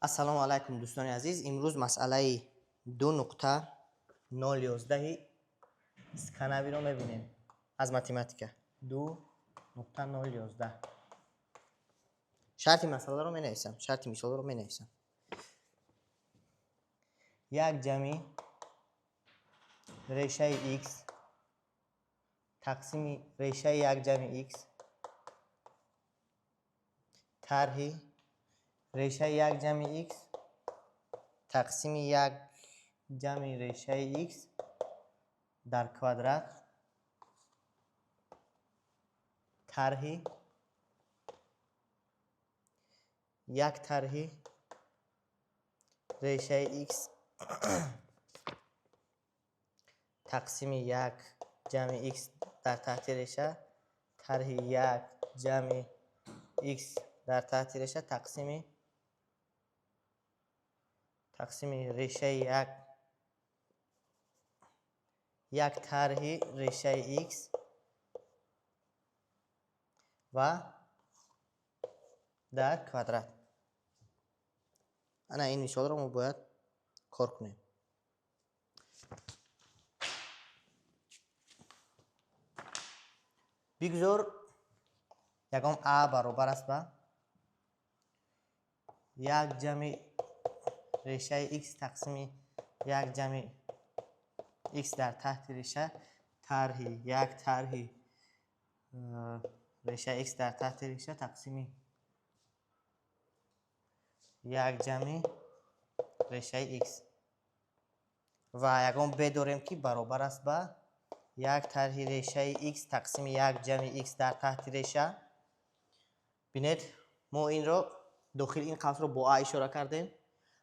السلام علیکم دوستان عزیز. امروز مسئله 2.011 اسکناوی رو میبینیم از ماتماتیکا. 2.011 شرط مسئله رو مینویسم، شرط مثال رو مینویسم. یک جمع ریشه x تقسیم ریشه یک جمع x طرح ریشه یک جمع x تقسیم یک جمع ریشه x در کوادرات طرح یک طرح ریشه x تقسیم یک جمع x در تحت ریشه طرح یک جمع x در تحت ریشه تقسیم ریشه یک طرح ریشه x و در کوادرات. انا این مثال رو ما باید کار کنیم. بگذار یکم a برابر است به یک جمع ریشه x تقسیم یک جمع x در تحت ریشه طرح یک طرح ریشه x در تحت ریشه تقسیم یک جمع ریشه x و یکم بداریم که برابر است به یک طرح ریشه x تقسیم یک جمع x در تحت ریشه. بینید ما این رو داخل این قوس رو با a اشاره کردیم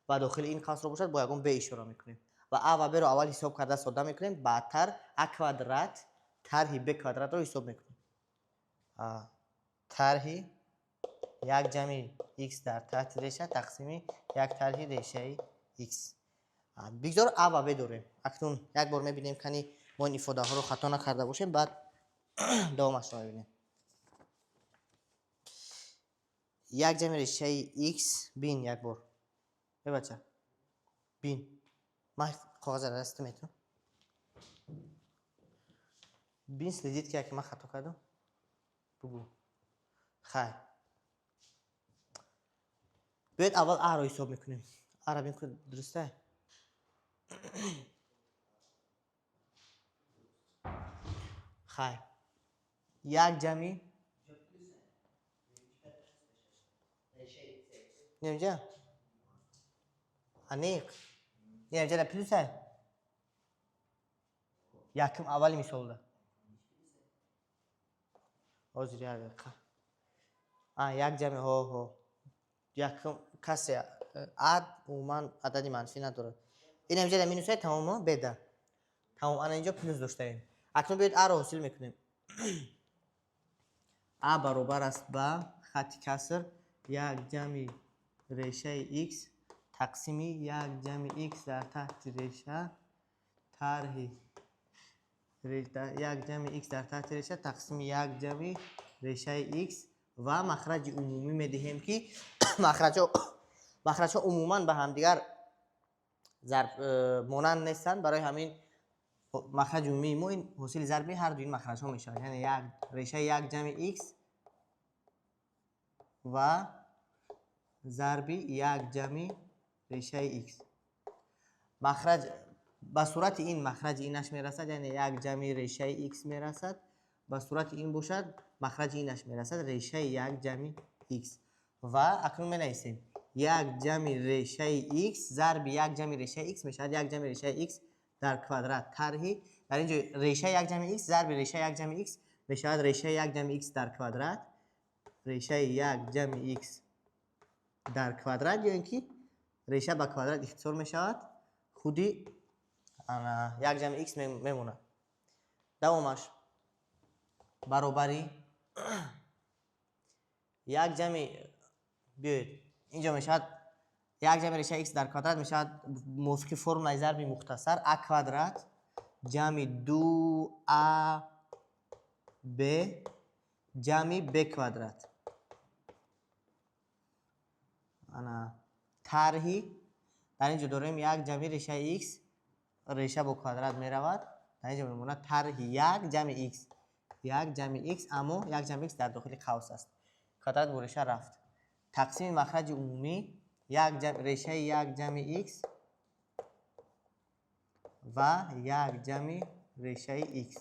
و داخل این قوس رو باشد با یکم b اشاره میکنیم و a و b رو اول حساب کرده ساده میکنیم، بعدتر a کوادرات طرح b کوادرات رو حساب میکنیم. طرح یک جمع x در تحت ریشه تقسیم یک طرح ریشه x. بگذار a و b داریم. اکنون یک بار میبینیم که ما این ifاده ها رو خطا نکرده باشیم، بعد دوامش رو میبینیم. یک جمع ریشه x بین یک بار بچه بین ما کاغذ را دست میتونم بین سلیدید که من خطا کردم بگو خیر. باید اول a رو حساب میکنیم. a را بین که درسته. خیر یک جمع نمیجا انیق نمیجا نه پلوسه یکم اولی مثال ده آزیری هر دقیقه یک جمع ها یکم کسی عد من عددی منفی نداره. این نمیجا ده مینوسه تمام بده تمام. انا اینجا پلوس داشته ایم. اکنون باید a رو حاصل میکنیم. a برابر است به خط کسر یک جمع ریشه x تقسیم یک جمع x در تحت ریشه طرح یک جمع x در تحت ریشه تقسیم یک جمع ریشه x و مخرج عمومی میدهیم که مخرج ها عموما به هم دیگر ضرب مانند نیستند. برای همین مخرج عمومی ما این حاصل ضربی هر دو این مخرج ها میشه، یعنی یک ریشه یک جمع x و ضربی یک جمع ریشه x. مخرج به صورت این مخرج اینش میرسد، یعنی یک جمع ریشه x میرسد. به صورت این باشد مخرج اینش میرسد ریشه یک جمع x. و اکنون می نویسیم یک جمع ریشه x ضرب یک جمع ریشه x میشد یک جمع ریشه x در کوادرات طرح در اینجا ریشه یک جمع x ضرب ریشه یک جمع x میشد ریشه یک جمع x در کوادرات ریشه یک جمع x در کوادرات، یا اینکه ریشه به کوادرات اختصار می شود خودی یک جمع x میمونه. دومش برابری یک جمع بیاید اینجا میشد یک جمع ریشه x در کوادرات میشد موافق فرمول ضرب مختصر a کوادرات جمع 2ab جمع b کوادرات. انا طرحی در اینجا داریم یک جمع ریشه x ریشه با کوادرات می رود. در اینجا میمونه طرح یک جمع x یک جمع x اما یک جمع x در داخل قوس است. کوادرات با ریشه رفت. تقسیم مخرج عمومی یک جمع ریشه یک جمع x و یک جمع ریشه x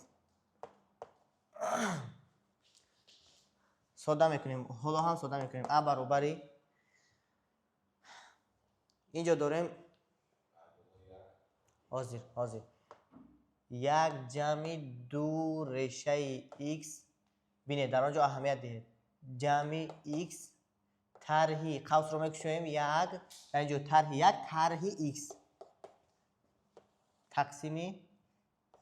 ساده میکنیم. حالا هم ساده میکنیم. ا برابری اینجا داریم حاضر یک جمع دو ریشه x. بینید در آنجا اهمیت دهید جمع x طرحی قوس رو میکشیم یک در اینجا طرح یک طرح x تقسیمی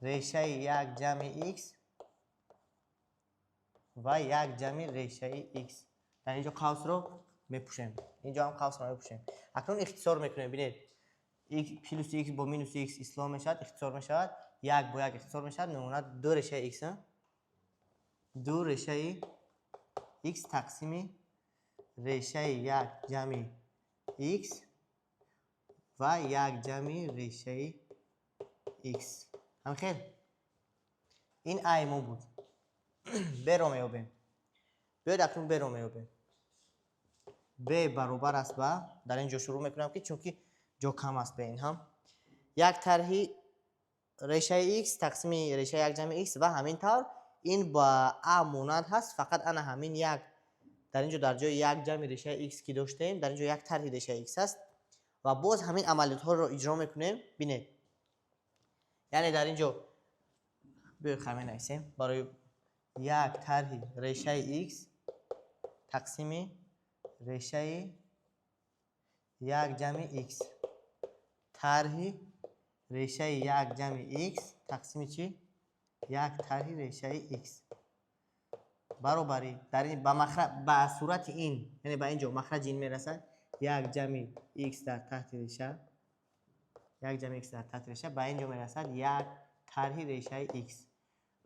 ریشه یک جمع x و یک جمع ریشه x. در اینجا قوس رو میپوشیم. اینجا هم قوس رو میپوشیم. اکنون اختصار میکنیم. ببینید x پلس x با مینوس x اصلاح میشود، اختصار میشود. یک با یک اختصار میشود، میمونه دو ریشه x. دو ریشه x تقسیم ریشه یک جمع x و یک جمع ریشه x. هم خیلی این ای ما بود. ب رو میابیم. بیاید اکنون ب رو میابیم. ب برابر است با در اینجا شروع میکنم که چونکه جا کم است به این هم یک طرحی ریشه x تقسیم ریشه یک جمع x و همین طور این با ا مانند هست، فقط انا همین یک در اینجا در جای یک جمع ریشه x که داشتیم در اینجا یک طرح ریشه x هست و باز همین عملیات ها رو اجرا میکنیم. ببینید یعنی در اینجا بخوام نویسیم برای یک طرح ریشه x تقسیم ریشه یک جمع x طرح ریشه یک جمع x تقسیم چی؟ یک طرح ریشه x برابری در این با صورت این یعنی با اینجا مخرج این میرسد یک جمع x در تحت ریشه یک جمع x در تحت ریشه با اینجا میرسد یک طرح ریشه x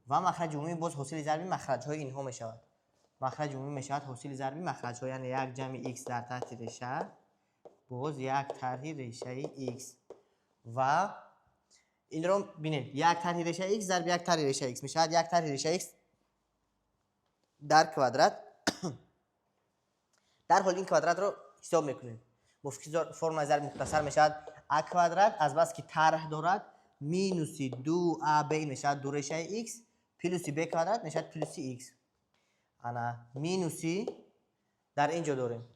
و مخرج عمومی باز حاصل ضربی مخرج های اینها میشود. مخرج عمومی میشود حاصل ضربی مخرج های یعنی یک جمع x در تحت ریشه باز یک طرح ریشه x و این رو ببینید یک طرح ریشه x ضرب یک طرح ریشه x میشود یک طرح ریشه x در کوادرات. در حال این کوادرات رو حساب میکنیم. فرم ضرب مختصر میشود ا کوادرات از بس که طرح دارد مینوس دو ا ب میشود دو ریشه x پلس ب کوادرات میشود پلس x. انا مینوسی در اینجا داریم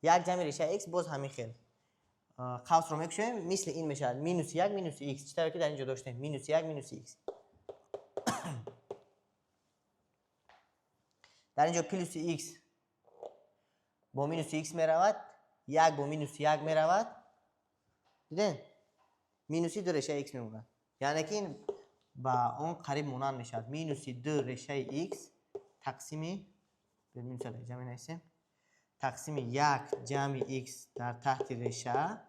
یک جمع ریشه x باز همین خیل قوس رو میکشیم مثل این میشود مینوس یک مینوس x چطور که در اینجا داشتیم مینوس یک مینوس x در اینجا پلس x با مینوس x می رود یک با مینوس یک می رود دیدین مینوسی دو ریشه x میمونه یعنی که این با اون قریب مونان میشد مینوسی دو ریشه x تقسیمی ببینیم چرا جمع نویسیم تقسیم یک جمع x در تحت ریشه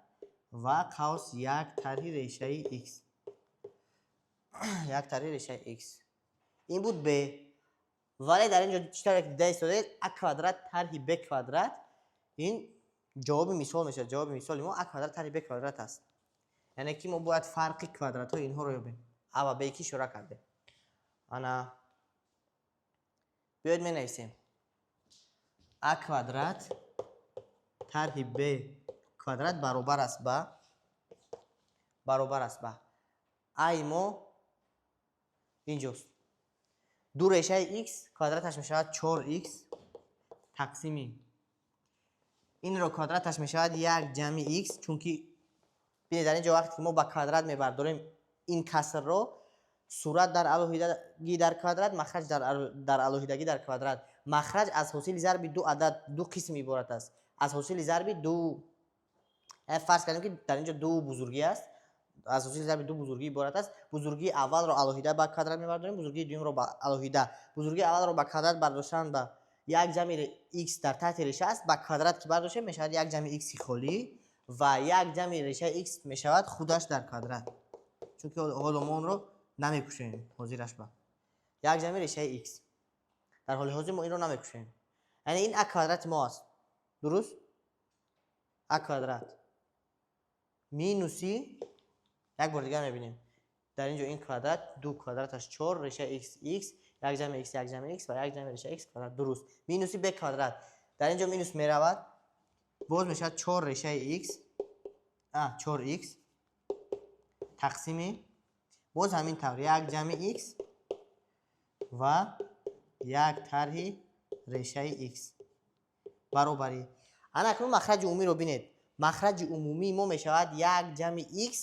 و قوس یک طرح ریشه x یک طرح ریشه x این بود ب. ولی در اینجا چطور که دیده استاده ا کوادرات طرح ب کوادرات این جواب مثال میشه. جواب مثال ما ا کوادرات طرح ب کوادرات است یعنی که ما باید فرق کوادرات های اینها رو ببینیم. ا و ب کی شروع کرده انا بیاید می نویسیم ا کوادرات طرح ب کوادرات برابر است با ای ما اینجاست دو ریشه x کوادراتش میشود 4x تقسیمی این رو کوادراتش میشود یک جمع x چونکه ببینید در اینجا وقتی که ما با کوادرات میبرداریم این کسر رو صورت در علیحدگی در کوادرات مخرج در علیحدگی در کوادرات مخرج از حاصل ضرب دو عدد دو قسم عبارت است از حاصل ضرب دو فرض کردیم که در اینجا دو بزرگی است از حاصل ضرب دو بزرگی عبارت است بزرگی اول رو علیحده با کوادرات میبرداریم بزرگی دوم رو با علیحده بزرگی اول رو با کوادرات برداشتن با یک جمع x در تحت ریشه است با کوادرات که برداشتیم میشود یک جمع x خالی و یک جمع ریشه x میشود خودش در کوادرات چون حالا ما اون رو نمیکشیم حاضرش با یک جمع ریشه x در حال حاضر ما این رو نمیکشیم یعنی این ا کوادرات ما است درست ا کوادرات مینوسی یک بار دیگه میبینیم در اینجا این کوادرات 2 کوادراتش 4 ریشه x x یک جمع x یک جمع x و یک جمع ریشه x کوادرات درست مینوسی به کوادرات در اینجا مینوس میرود باز میشه 4 ریشه x 4x تقسیم باز همین طور یک جمع x و یک طرح ریشه x برابری. انا اکنون مخرج عمومی رو بینید مخرج عمومی ما میشود یک جمع x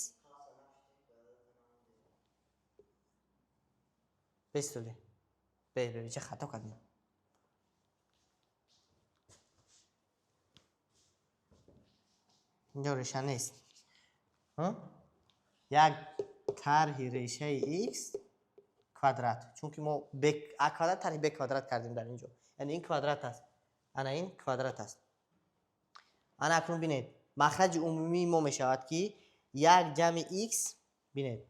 بستوله به چه خطا کردیم اینجا ریشه نیست یک طرح ریشه x کوادرات چون که ما کوادرات طرح ب کوادرات کردیم در اینجا یعنی این کوادرات است انا این کوادرات است انا اکنون بینید مخرج عمومی ما میشود که یک جمع x بینید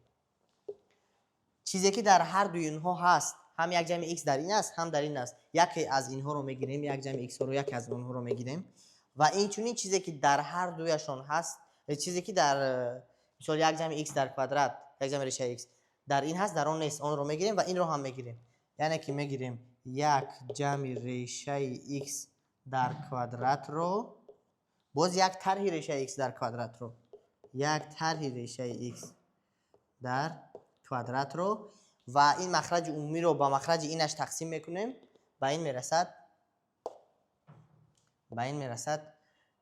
چیزی که در هر دوی اینها هست هم یک جمع x در این است هم در این است یکی از اینها رو میگیریم یک جمع x رو یکی از اونها رو میگیریم و این چنین چیزی که در هر دویشون هست چیزی که در مثال یک جمع x در کوادرات یک جمع ریشه x در این هست در اون نیست اون رو میگیریم و این رو هم میگیریم یعنی که میگیریم یک جمع ریشه x در کوادرات رو باز یک طرح ریشه x در کوادرات رو یک طرح ریشه x در کوادرات رو و این مخرج عمومی رو با مخرج اینش تقسیم میکنیم و این میرسد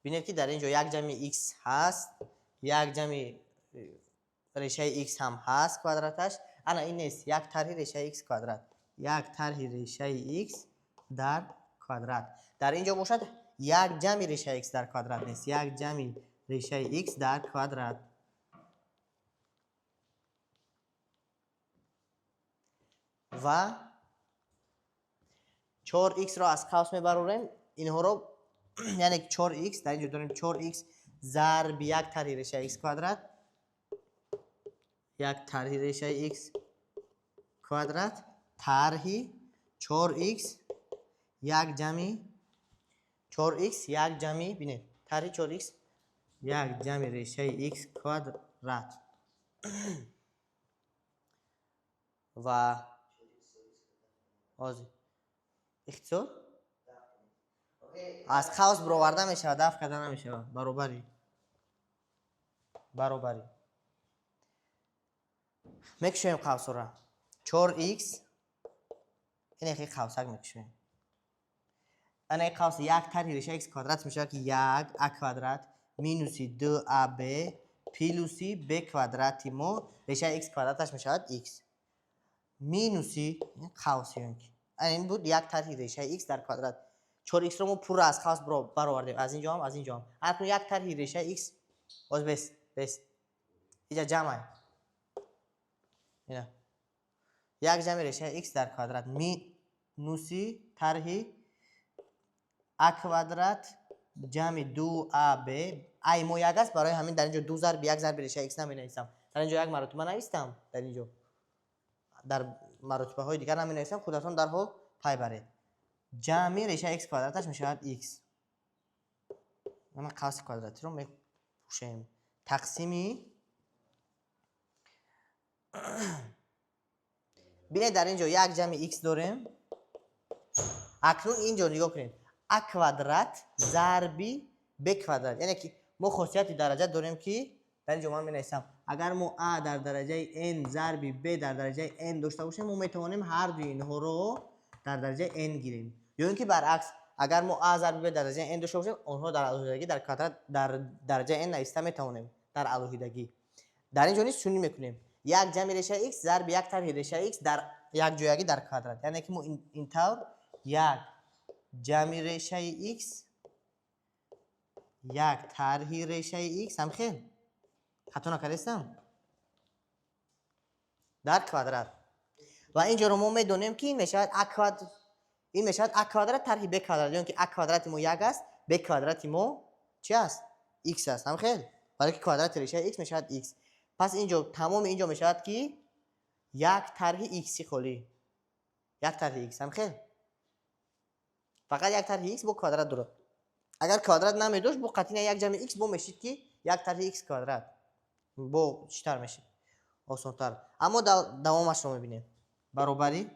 ببینید که در اینجا یک جمع x هست یک جمع ریشه x هم هست کوادراتش انا این نیست یک طرح ریشه x کوادرات یک طرح ریشه x در کوادرات در اینجا باشد یک جمع ریشه x در کوادرات نیست یک جمع ریشه x در کوادرات و 4x را از قوس میبروریم اینها رو یعنی 4x در اینجا داریم 4x ضرب یک طرح ریشه x کوادرات یک طرح ریشه x کوادرات طرح 4x یک جمع 4x یک جمع بینید طرح 4x یک جمع ریشه x کوادرات و اختصار از قوس برآورده میشه دفع کرده نمیشه برابری میکشیم قوس را 4x این اخی قوسک میکشیم این قوس یک طرح ریشه x کوادرات میشه که یک ا کوادرات مینوسی 2 ab پلوسی ب کوادراتی ما ریشه x کوادراتش میشه x مینوسی قوسی این بود یک طرح ریشه x در کوادرات 4x رو ما پور از قوس برآوردیم از اینجا هم از اینجا هم اکنون یک طرح ریشه x باز بس اینجا جمع اینا یک جمع ریشه x در کوادرات مینوسی طرح ا کوادرات جمع 2 ab ای مو یک است برای همین در اینجا 2 ضرب 1 ضرب ریشه x نمی‌نویسم در اینجا یک مرتبه نوشتم در اینجا در مرتبه های دیگر نمی نویسم خودتون درها پای برید جمع ریشه x کوادراتش می شود x ما قوس کوادراتی رو می پوشیم تقسیمی بینید در اینجا یک جمع x داریم اکنون اینجا نگاه کنید ا کوادرات ضربی ب کوادرات یعنی که ما خاصیت درجه داریم که در اینجا من می‌نویسم اگر ما ا در درجه n ضرب ب در درجه n داشته باشیم ما میتوانیم هر دو اینها رو در درجه n گیریم یا اینکه برعکس اگر ما ا ضرب ب در درجه n داشته باشیم اونها در الوهیدگی در کوادرات در درجه n نوشته میتوانیم در الوهیدگی در اینجا نیست چونی میکنیم یک جمع ریشه x ضرب یک طرح ریشه x در یک جایگی در کوادرات یعنی که ما این طور یک جمع ریشه x یک طرح ریشه x هم خیلی خطا نکردم در کوادرات و اینجا رو ما میدونیم که این میشود ا کوادرات طرح ب کوادرات یعنی که ا کوادرات ما یک است ب کوادرات ما چی است x است هم خیلی برای که کوادرات ریشه x میشود x پس اینجا تمام اینجا میشود که یک طرح x خالی یک طرح x هم خیلی فقط یک طرح x با کوادرات درست اگر کوادرات نمیداشت با قطعی یک جمع x با میشید که یک طرح x کوادرات бо читар мешавад осонтар. Аммо давомашро мебинем. баробари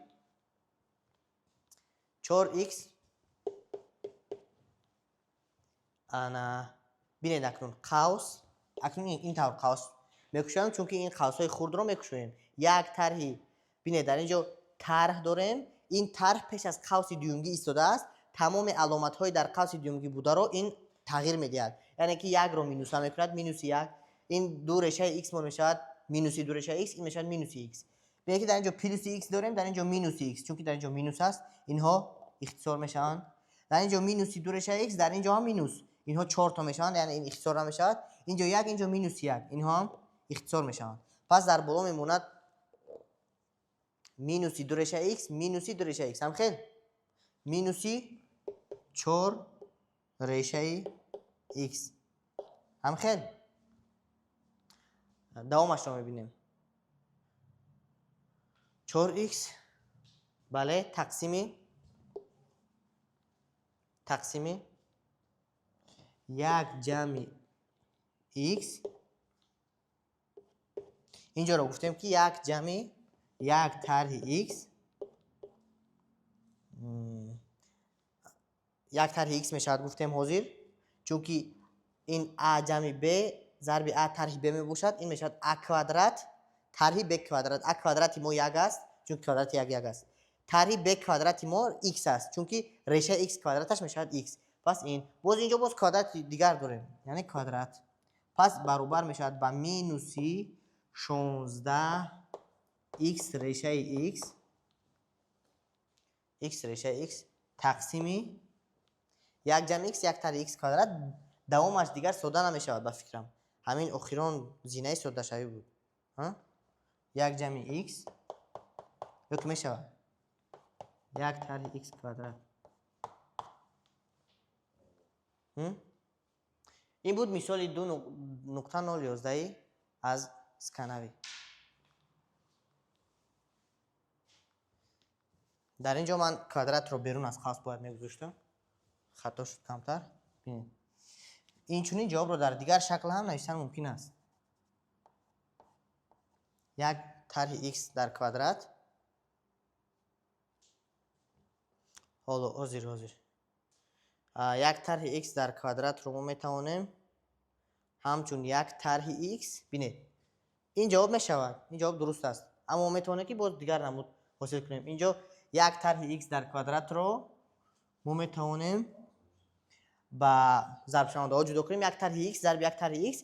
4x ана бинед акнун қавс акнун ин тавр қавс мекушоям, чунки ин қавсҳои хурдро мекушоем. Як тарҳи бинед дар инҷо тарҳ дорем. Ин тарҳ пеш аз қавси дуюмгӣ истодааст. тамоми аломатҳои дар қавси дуюмгӣ бударо ин тағйир медиҳад. яъне ки якро минуса мекунад, минуси як. ин ду решаи x мон мешавад минуси ду решаи x, ин мешавад минуси x. бинед ки дар инҷо плюси x дорем, дар инҷо минуси x, чунки дар инҷо минус аст, инҳо ихтисор мешаванд. дар инҷо минуси ду решаи x, дар инҷо ҳам минус, инҳо 4 та мешаванд, яъне ин ихтисор намешавад. инҷо як, инҷо минуси як, инҳо ҳам ихтисор мешаванд. пас дар боло мемонад минуси ду решаи x минуси ду решаи x. ҳамхел минуси 4 решаи x. ҳамхел давомашро мебинем. 4x бале тақсими як ҷамъи x. инҷоро гуфтем ки як ҷамъи як тарҳи x, як тарҳи x мешавад гуфтем ҳозир, чунки ин a ҷамъи b зарби a тарҳи b мебошад. ин мешавад a квадрат тарҳи b квадрат. a квадрати мо як аст, чунки квадрати як аст. тарҳи b квадрати мо x аст, чунки решаи x квадраташ мешавад x. пас ин боз инҷо боз квадрати дигар дорем, яъне квадрат. пас баробар мешавад ба минуси 16 x решаи x решаи x тақсими як ҷамъи x як тарҳи x квадрат. давомаш дигар сода намешавад ба фикрам. ҳамин охирон зинаи содашавӣ буд. як ҷамъи x ёки мешавад як тарҳи x квадрат. ин буд мисоли 2.011 аз сканавӣ. дар инҷо ман квадратро берун аз қавс бояд мегузоштам. хато шуд камтар. бинед инчунин ҷавобро дар дигар шакл ҳам навиштан мумкин аст. як тарҳи x дар квадрат. ҳоло ҳозир як тарҳи x дар квадратро мо метавонем ҳамчун як тарҳи x. бинед ин ҷавоб мешавад, ин ҷавоб дуруст аст, аммо метавонем ки боз дигар намуд ҳосил кунем. инҷо як тарҳи x дар квадратро мо метавонем ба зарбшавандаҳо ҷудо кунем. як тарҳи x зарби як тарҳи x,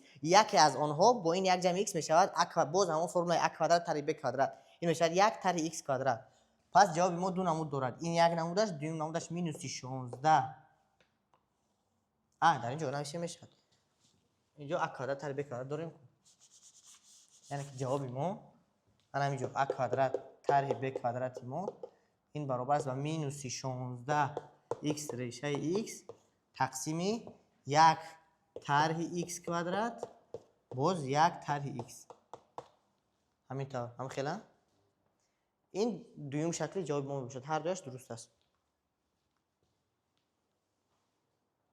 яке аз онҳо бо ин як ҷамъи x мешавад боз ҳамон формулаи a квадрат тарҳи b квадрат. ин мешавад як тарҳи x квадрат. пас ҷавоби мо ду намуд дорад. ин як намудаш, дуюм намудаш минуси 16. дар инҷо навишем мешавад. инҷо a квадрат тарҳи b квадрат дорем, яъне ки ҷавоби мо ана инҷо a квадрат тарҳи b квадрати мо ин баробар аст ба минуси 16 x решаи x тақсими як тарҳи x квадрат боз як тарҳи x. ҳамин тавр ҳамхела ин дуюм шакли ҷавоби мо мебошад. ҳар дуяш дуруст аст.